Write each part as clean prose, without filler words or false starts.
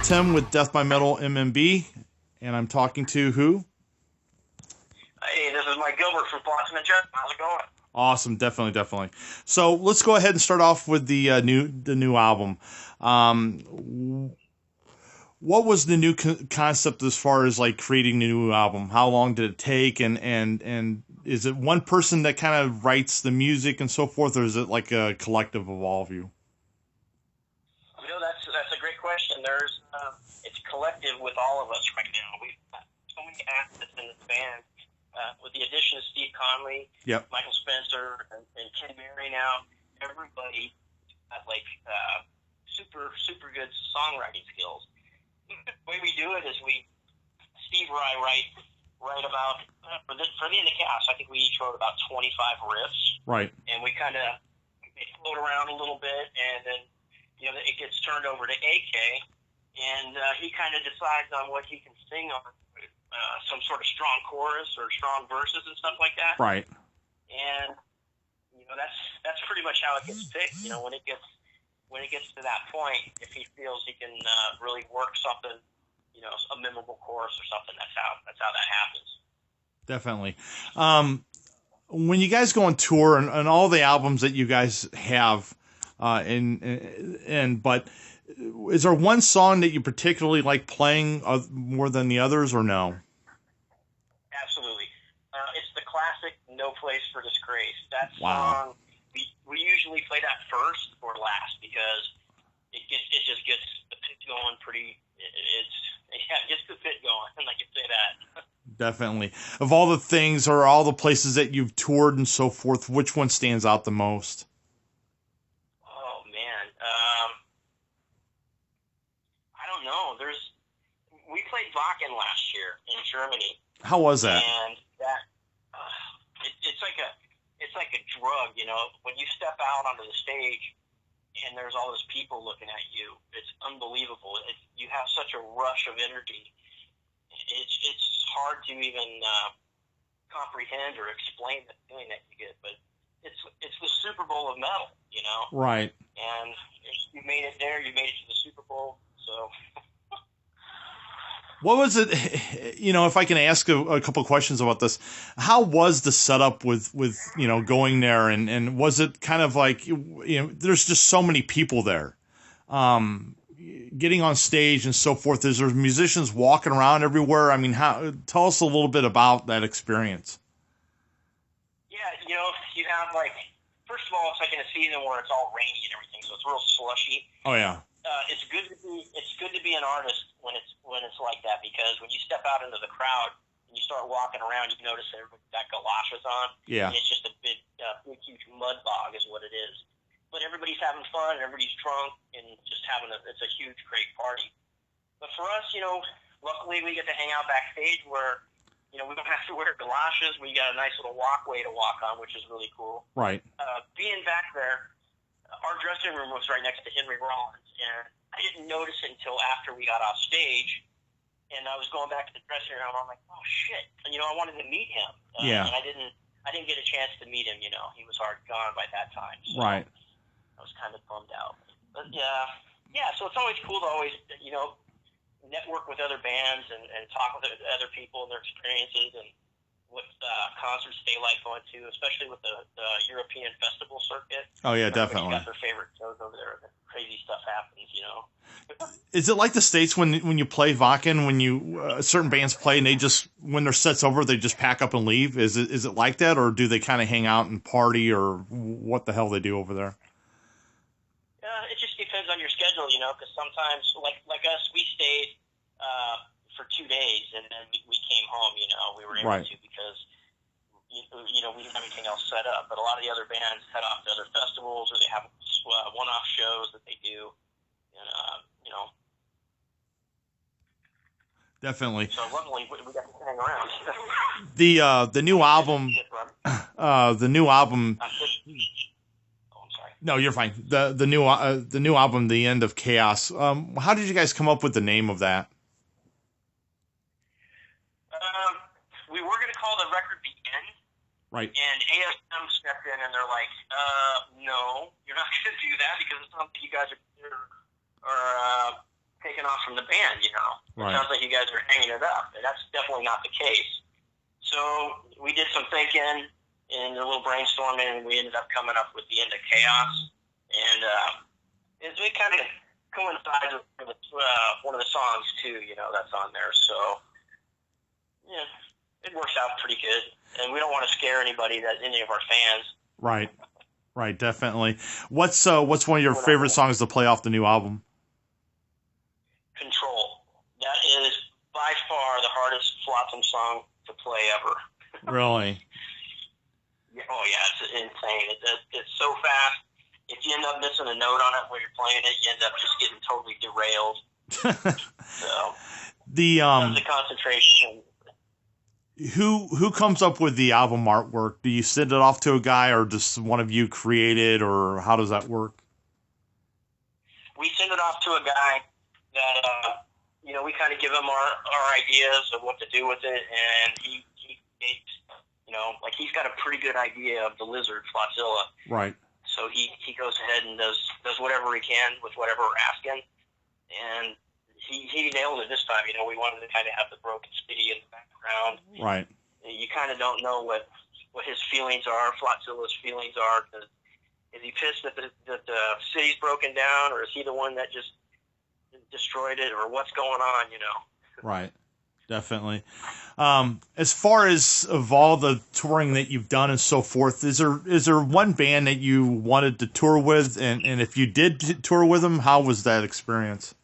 Tim with Death by Metal MMB, and I'm talking to who? Hey, this is Mike Gilbert from FlotsamAndJetsam. How's it going? Awesome, definitely. So let's go ahead and start off with the new album. What was the new concept as far as like creating the new album? How long did it take, and is it one person that kind of writes the music and so forth, or is it like a collective of all of you? You know, that's a great question. It's collective with all of us right now. We've got so many assets in this band. With the addition of Steve Conley, Yep. Michael Spencer, and Ken Mary now, everybody has like super good songwriting skills. The way we do it is Steve or I write about for the end of cast. I think we each wrote about 25 riffs, Right. and we kind of float around a little bit, and then it gets turned over to AK, and he kind of decides on what he can sing on. Some sort of strong chorus or strong verses and stuff like that. Right. And that's pretty much how it gets picked. When it gets to that point, if he feels he can really work something, a memorable chorus or something, that's how that happens. Definitely. When you guys go on tour and all the albums that you guys have, but is there one song that you particularly like playing more than the others, or no? Absolutely. It's the classic "No Place for Disgrace." That Wow. song, we usually play that first or last because it just gets the pit going pretty. It gets the pit going, and I can say that. Definitely. Of all the things or all the places that you've toured and so forth, which one stands out the most? Oh man, I don't know. We played Wacken last year in Germany. How was that? And that it's like a drug, When you step out onto the stage and there's all those people looking at you, it's unbelievable. You have such a rush of energy. It's hard to even comprehend or explain the feeling that you get, but it's the Super Bowl of metal, Right. And you made it there. You made it to the Super Bowl, so. What was it, if I can ask a couple of questions about this, how was the setup with going there, and was it kind of like, there's just so many people there, getting on stage and so forth, is there musicians walking around everywhere? I mean, tell us a little bit about that experience. Yeah, you have first of all, it's like in a season where it's all rainy and everything, so it's real slushy. Oh yeah. It's good to be an artist when it's like that, because when you step out into the crowd and you start walking around, you notice everybody's got galoshes on. Yeah. And it's just a big huge mud bog is what it is. But everybody's having fun, and everybody's drunk, and just it's a huge, great party. But for us, luckily we get to hang out backstage where, we don't have to wear galoshes. We got a nice little walkway to walk on, which is really cool. Right. Being back there, our dressing room was right next to Henry Rollins, and I didn't notice it until after we got off stage, and I was going back to the dressing room, and I'm like, oh shit, and I wanted to meet him, Yeah. and I didn't get a chance to meet him. He was already gone by that time, so Right. I was kind of bummed out. But yeah, so it's always cool to always network with other bands and talk with other people and their experiences and what concerts they like going to, especially with the European festival circuit. Oh yeah, Everybody's definitely. got their favorite shows over there. Crazy stuff happens, Is it like the States when you play Wacken, when certain bands play and they just, when their set's over, they just pack up and leave? Is it like that, or do they kind of hang out and party, or what the hell they do over there? It just depends on your schedule, because sometimes, like us, we stayed for 2 days, and then we came home, we were able Right. to, because, we didn't have anything else set up. But a lot of the other bands head off to other festivals, or they have one-off shows that they do, and, Definitely. So luckily, we got to hang around. The new album, the new album. Oh, I'm sorry. No, you're fine. The new album, The End of Chaos. How did you guys come up with the name of that? We were going to call the record The End. Right. And ASM stepped in, and they're like, no, you're not going to do that, because it's something you guys are taken off from the band, you know. Right. It sounds like you guys are hanging it up, and that's definitely not the case. So we did some thinking and a little brainstorming, and we ended up coming up with the End of Chaos. And it kind of coincides with one of the songs, too, you know, that's on there. So, yeah, it works out pretty good. And we don't want to scare anybody, any of our fans. Right. Right, definitely. What's one of your favorite songs to play off the new album? Control. That is by far the hardest Flotsam song to play ever. Really? Oh, yeah, it's insane. It's so fast. If you end up missing a note on it when you're playing it, you end up just getting totally derailed. So, the concentration. Who comes up with the album artwork? Do you send it off to a guy, or does one of you create it, or how does that work? We send it off to a guy that, you know, we kind of give him our ideas of what to do with it, and he makes, you know, like he's got a pretty good idea of the lizard, Flotzilla. Right. So he goes ahead and does whatever he can with whatever we're asking, and he nailed it this time. You know, we wanted to kind of have the broken city in the background. Right. You kind of don't know what his feelings are, Flotzilla's feelings are. Is he pissed that the city's broken down, or is he the one that just destroyed it, or what's going on, you know? Right. Definitely. As far as of all the touring that you've done and so forth, is there one band that you wanted to tour with, and if you did tour with them, how was that experience?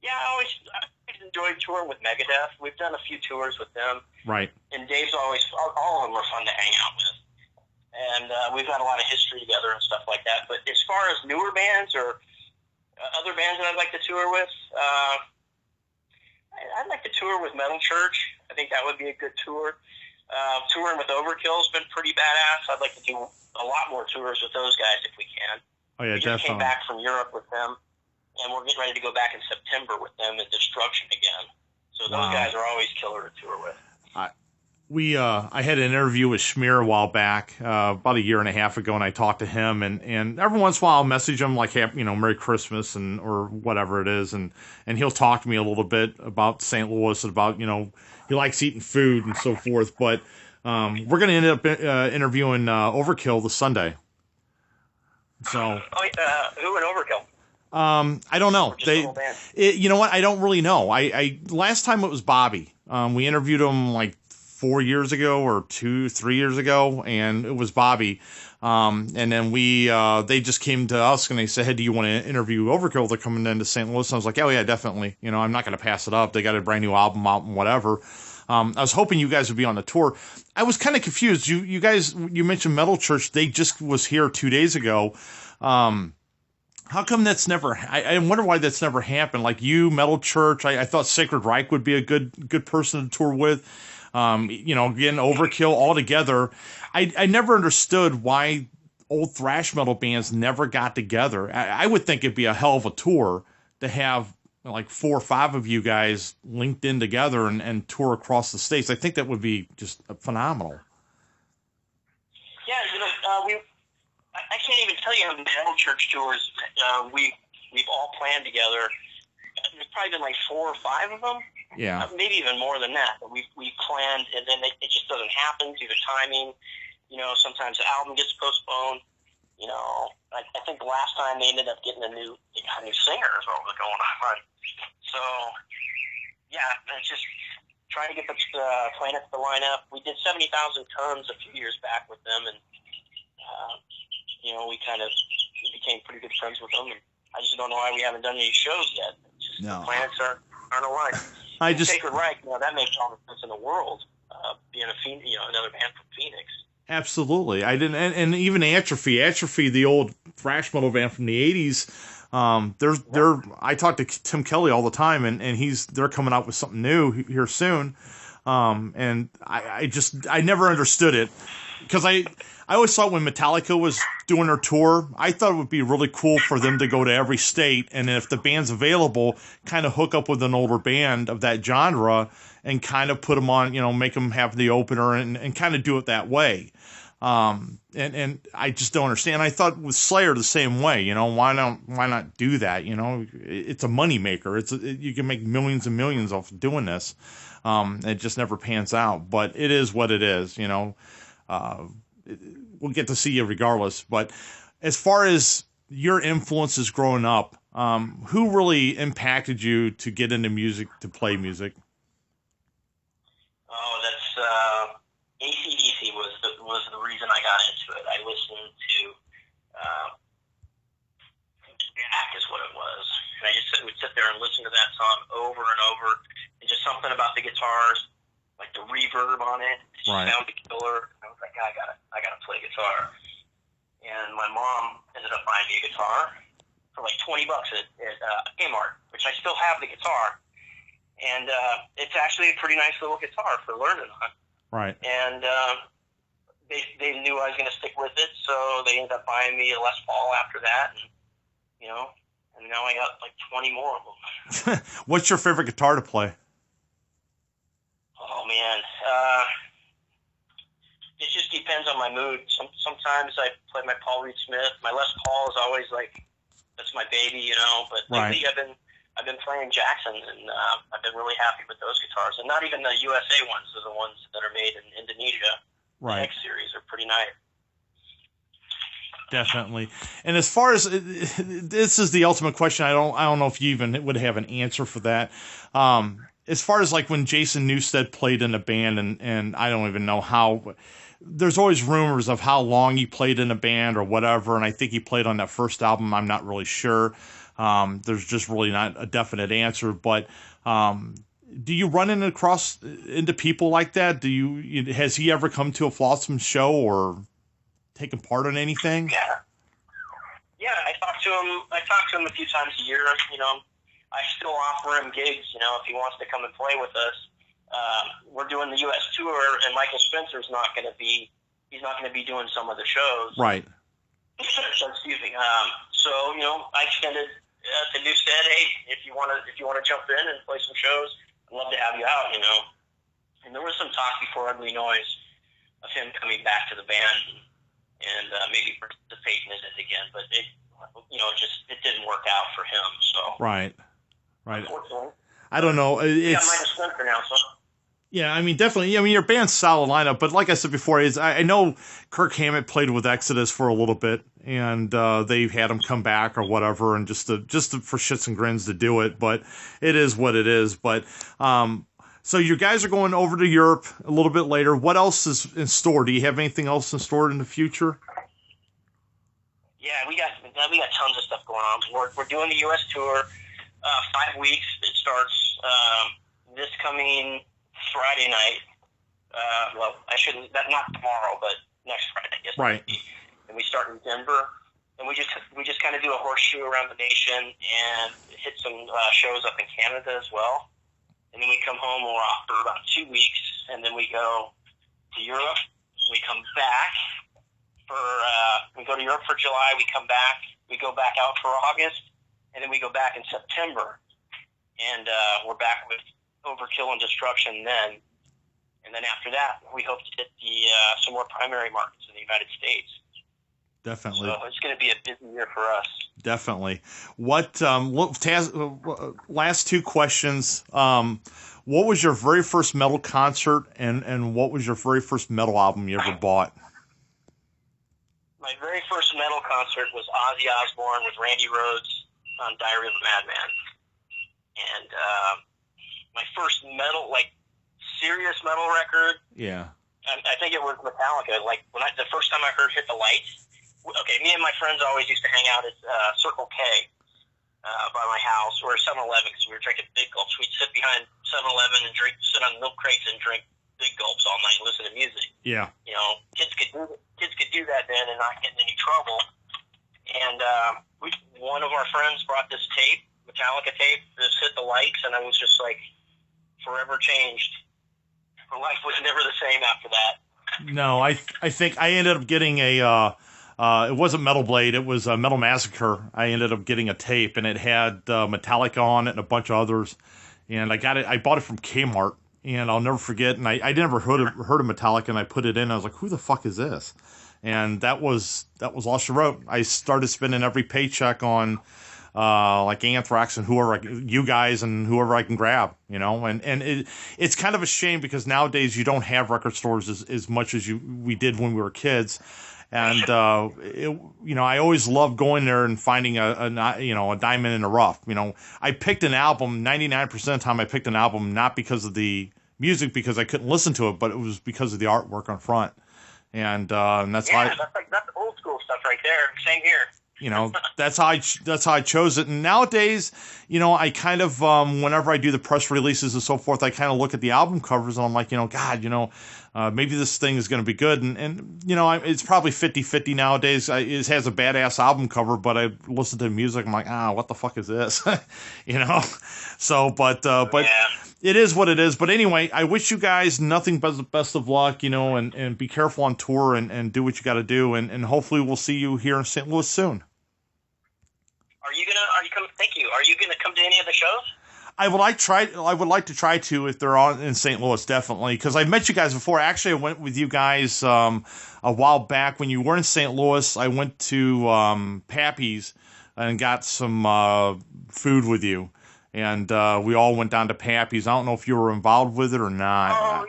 Yeah, I always enjoyed touring with Megadeth. We've done a few tours with them. Right. And Dave's all of them were fun to hang out with. And we've got a lot of history together and stuff like that. But as far as newer bands or other bands that I'd like to tour with, I'd like to tour with Metal Church. I think that would be a good tour. Touring with Overkill's been pretty badass. I'd like to do a lot more tours with those guys if we can. Oh, yeah, we just definitely. came back from Europe with them, and we're getting ready to go back in September with them at Destruction again. So those guys are always killer to tour with. I had an interview with Schmier a while back, about a year and a half ago, and I talked to him, and every once in a while I'll message him like, you know, Merry Christmas or whatever it is, and he'll talk to me a little bit about St. Louis and about, you know, he likes eating food and so forth. But we're going to end up interviewing Overkill this Sunday. So who in Overkill? I don't know. You know what? I don't really know. I last time it was Bobby. We interviewed him like 4 years ago or 3 years ago, and it was Bobby. And then they just came to us and they said, "Hey, do you want to interview Overkill? They're coming into St. Louis." And I was like, "Oh yeah, definitely. You know, I'm not going to pass it up. They got a brand new album out and whatever." I was hoping you guys would be on the tour. I was kind of confused. You guys, you mentioned Metal Church. They just was here 2 days ago. How come that's never? I wonder why that's never happened. Like you, Metal Church. I thought Sacred Reich would be a good person to tour with. You know, again, Overkill all together. I never understood why old thrash metal bands never got together. I would think it'd be a hell of a tour to have like 4 or 5 of you guys linked in together and tour across the states. I think that would be just phenomenal. Yeah, you know, I can't even tell you how many Metal Church tours we've all planned together. There's probably been like 4 or 5 of them. Yeah. Maybe even more than that. But we've planned, and then it just doesn't happen due to timing. You know, sometimes the album gets postponed. You know, I think the last time they ended up getting a new singer is what was going on. So, yeah, it's just trying to get the planets to line up. We did 70,000 tons a few years back with them, and you know, we kind of became pretty good friends with them. And I just don't know why we haven't done any shows yet. Just no. The planets aren't aligned. Sacred Reich, you know, that makes all the sense in the world. Being another band from Phoenix. Absolutely, I didn't, and even Atrophy, the old thrash metal band from the '80s. I talk to Tim Kelly all the time, and they're coming out with something new here soon. And I never understood it because I always thought when Metallica was doing their tour, I thought it would be really cool for them to go to every state, and if the band's available, kind of hook up with an older band of that genre and kind of put them on, you know, make them have the opener and kind of do it that way. And I just don't understand. I thought with Slayer the same way, you know, why not do that? You know, it's a moneymaker. You can make millions and millions off doing this. It just never pans out, but it is what it is, you know. We'll get to see you regardless. But as far as your influences growing up, who really impacted you to get into music, to play music? Oh, that's AC/DC was the reason I got into it. I listened to Jack is what it was, and I just would sit there and listen to that song over and over, and just something about the guitars, like the reverb on it, it Right. sounded killer. I was like, I gotta play guitar. And my mom ended up buying me a guitar for like $20 at Kmart, which I still have the guitar. And it's actually a pretty nice little guitar for learning on. Right. And they knew I was going to stick with it, so they ended up buying me a Les Paul after that. And, you know, and now I got like 20 more of them. What's your favorite guitar to play? Oh, man. It just depends on my mood. Sometimes I play my Paul Reed Smith. My Les Paul is always like, that's my baby, you know. But lately I've been playing Jacksons, and I've been really happy with those guitars. And not even the USA ones, they're the ones that are made in Indonesia. Right. The X series are pretty nice. Definitely. And as far as this is the ultimate question, I don't know if you even would have an answer for that. As far as like when Jason Newsted played in a band, and I don't even know how. There's always rumors of how long he played in a band or whatever, and I think he played on that first album. I'm not really sure. There's just really not a definite answer. But do you run into people like that? Has he ever come to a Flotsam show or taken part in anything? Yeah. I talk to him a few times a year. You know, I still offer him gigs. You know, if he wants to come and play with us. We're doing the U.S. tour, and Michael Spencer's not going to be. He's not going to be doing some of the shows. Right. So, excuse me. So you know, I extended to Newstead. Hey, if you want to jump in and play some shows, I'd love to have you out. You know. And there was some talk before Ugly Noise of him coming back to the band and maybe participating in it again, but it didn't work out for him. So. Right. Unfortunately. I don't know. It's Michael Spencer now, so. Yeah, I mean, definitely. I mean, your band's solid lineup, but like I said before, I know Kirk Hammett played with Exodus for a little bit, and they've had him come back or whatever, and just for shits and grins to do it. But it is what it is. But so you guys are going over to Europe a little bit later. What else is in store? Do you have anything else in store in the future? Yeah, we got tons of stuff going on. We're doing the U.S. tour, 5 weeks. It starts this coming Friday night. Well, I shouldn't. Not tomorrow, but next Friday, I guess. Right. And we start in Denver, and we just kind of do a horseshoe around the nation and hit some shows up in Canada as well. And then we come home. We're off for about 2 weeks, and then we go to Europe. We come back we go to Europe for July. We come back. We go back out for August, and then we go back in September. And we're back with Overkill and Destruction then. And then after that, we hope to hit some more primary markets in the United States. Definitely. So it's going to be a busy year for us. Definitely. Last two questions. What was your very first metal concert, and what was your very first metal album you ever bought? My very first metal concert was Ozzy Osbourne with Randy Rhoads on Diary of a Madman. And my first metal, like, serious metal record. Yeah. I think it was Metallica. Like, the first time I heard Hit the Lights. Okay, me and my friends always used to hang out at Circle K by my house, or 7-Eleven, because we were drinking big gulps. We'd sit behind 7-Eleven and sit on milk crates and drink big gulps all night and listen to music. Yeah. You know, kids could do that then and not get in any trouble. And one of our friends brought this tape, Metallica tape, this Hit the Lights, and I was just like forever changed. My life was never the same after that. No, I think I ended up getting it wasn't Metal Blade, it was Metal Massacre. I ended up getting a tape, and it had Metallica on it and a bunch of others. And I bought it from Kmart, and I'll never forget. And I never heard of Metallica, and I put it in. I was like, who the fuck is this? And that was all she wrote. I started spending every paycheck on like Anthrax and whoever, you guys and whoever I can grab, you know. And it's kind of a shame because nowadays you don't have record stores as much as we did when we were kids. And you know, I always loved going there and finding a diamond in the rough. You know, I picked an album 99% of the time. I picked an album not because of the music, because I couldn't listen to it, but it was because of the artwork on front. And that's why. Yeah, that's old school stuff right there. Same here. You know, that's how I chose it. And nowadays, you know, I kind of whenever I do the press releases and so forth, I kind of look at the album covers and I'm like, you know, God, you know, maybe this thing is going to be good. And you know, it's probably 50-50 nowadays. It has a badass album cover, but I listen to the music, I'm like, what the fuck is this? You know? So, but yeah. It is what it is. But anyway, I wish you guys nothing but the best of luck, you know, and be careful on tour and do what you got to do. And hopefully we'll see you here in St. Louis soon. Thank you. Are you going to come to any of the shows? I would like to try to if they're on in St. Louis, definitely, because I've met you guys before. Actually, I went with you guys a while back when you were in St. Louis. I went to Pappy's and got some food with you, and we all went down to Pappy's. I don't know if you were involved with it or not. Oh,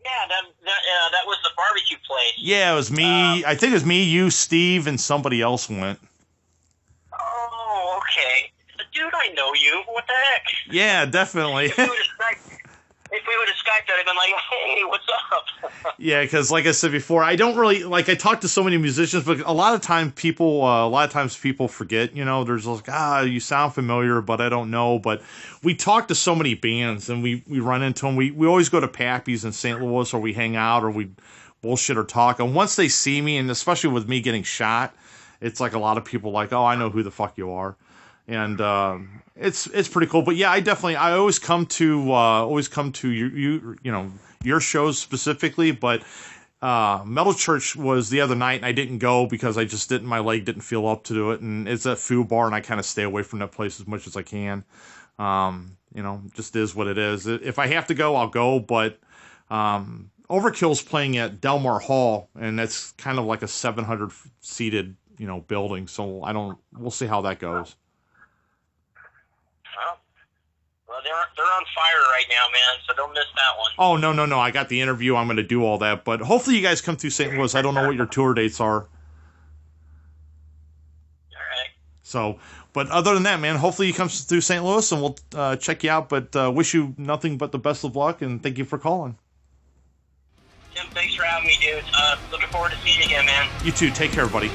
yeah, that was the barbecue place. Yeah, it was me. I think it was me, you, Steve, and somebody else went. Oh, okay. Dude, I know you. What the heck? Yeah, definitely. If we would have Skyped, I'd have been like, hey, what's up? Yeah, because like I said before, I don't really, like, I talk to so many musicians, but a lot of times people forget, you know, there's like, you sound familiar, but I don't know. But we talk to so many bands, and we run into them. We always go to Pappy's in St. Louis, or we hang out, or we bullshit or talk. And once they see me, and especially with me getting shot, it's like a lot of people like, I know who the fuck you are. And it's pretty cool. But yeah, I always come to you know, your shows specifically. But Metal Church was the other night, and I didn't go because my leg didn't feel up to do it. And it's a food bar, and I kind of stay away from that place as much as I can. You know, just is what it is. If I have to go, I'll go. But Overkill's playing at Delmar Hall, and that's kind of like a 700 seated, you know, building. So we'll see how that goes. Well, they're on fire right now, man, so don't miss that one. Oh, no. I got the interview. I'm going to do all that. But hopefully you guys come through St. Louis. I don't know what your tour dates are. All right. So, but other than that, man, hopefully you come through St. Louis, and we'll check you out. But wish you nothing but the best of luck, and thank you for calling. Tim, thanks for having me, dude. Looking forward to seeing you again, man. You too. Take care, buddy.